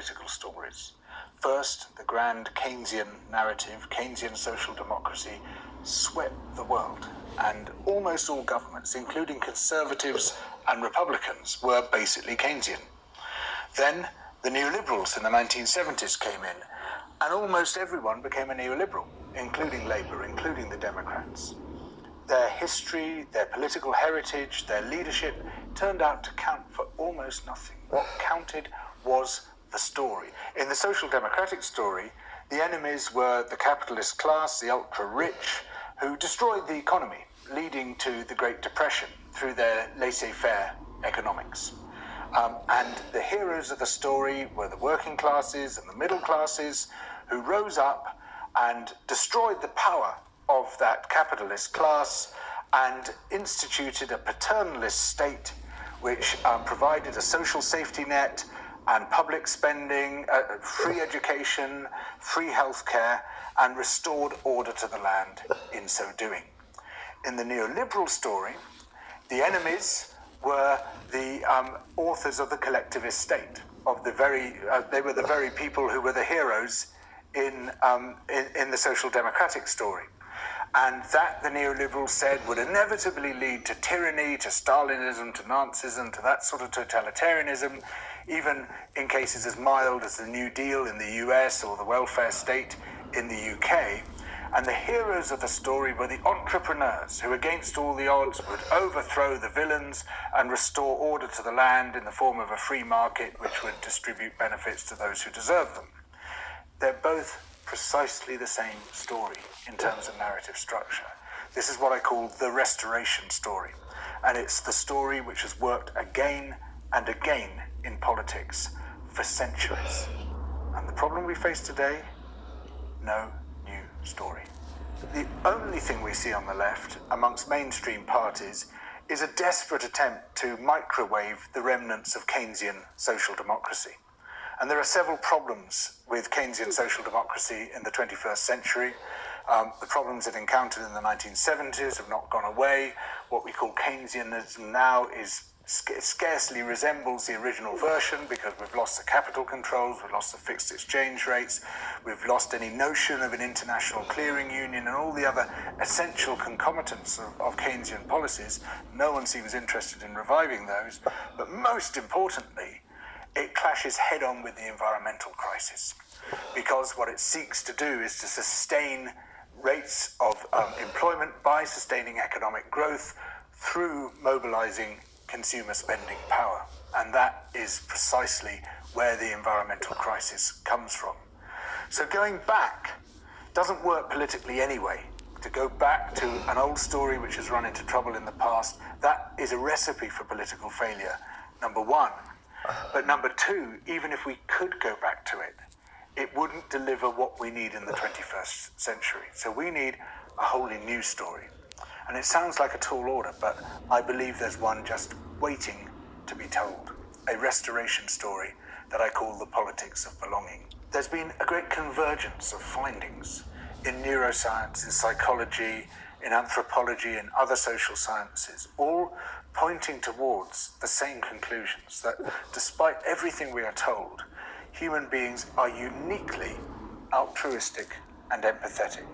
political stories. First, the grand Keynesian narrative, Keynesian social democracy, swept the world, and almost all governments, including conservatives and Republicans, were basically Keynesian. Then the neoliberals in the 1970s came in, and almost everyone became a neoliberal, including Labour, including the Democrats. Their history, their political heritage, their leadership turned out to count for almost nothing. What counted was the story. In the social democratic story, the enemies were the capitalist class, the ultra-rich, who destroyed the economy, leading to the Great Depression through their laissez-faire economics. And the heroes of the story were the working classes and the middle classes who rose up and destroyed the power of that capitalist class and instituted a paternalist state which provided a social safety net and public spending, free education, free healthcare, and restored order to the land in so doing. In the neoliberal story, the enemies were the authors of the collectivist state, of the they were the very people who were the heroes in the social democratic story. And that, the neoliberals said, would inevitably lead to tyranny, to Stalinism, to Nazism, to that sort of totalitarianism, even in cases as mild as the New Deal in the US or the welfare state in the UK. And the heroes of the story were the entrepreneurs who, against all the odds, would overthrow the villains and restore order to the land in the form of a free market which would distribute benefits to those who deserve them. They're both precisely the same story in terms of narrative structure. This is what I call the restoration story. And it's the story which has worked again and again in politics for centuries. And the problem we face today? No new story. The only thing we see on the left, amongst mainstream parties, is a desperate attempt to microwave the remnants of Keynesian social democracy. And there are several problems with Keynesian social democracy in the 21st century. The problems it encountered in the 1970s have not gone away. What we call Keynesianism now scarcely resembles the original version because we've lost the capital controls, we've lost the fixed exchange rates, we've lost any notion of an international clearing union and all the other essential concomitants of Keynesian policies. No one seems interested in reviving those. But most importantly, it clashes head-on with the environmental crisis, because what it seeks to do is to sustain rates of employment by sustaining economic growth through mobilizing consumer spending power. And that is precisely where the environmental crisis comes from. So going back doesn't work politically anyway. To go back to an old story which has run into trouble in the past, that is a recipe for political failure, number one. But number two, even if we could go back to it, it wouldn't deliver what we need in the 21st century. So we need a wholly new story. And it sounds like a tall order, but I believe there's one just waiting to be told. A restoration story that I call the politics of belonging. There's been a great convergence of findings in neuroscience, in psychology, in anthropology, and other social sciences, all pointing towards the same conclusions, that despite everything we are told, human beings are uniquely altruistic and empathetic.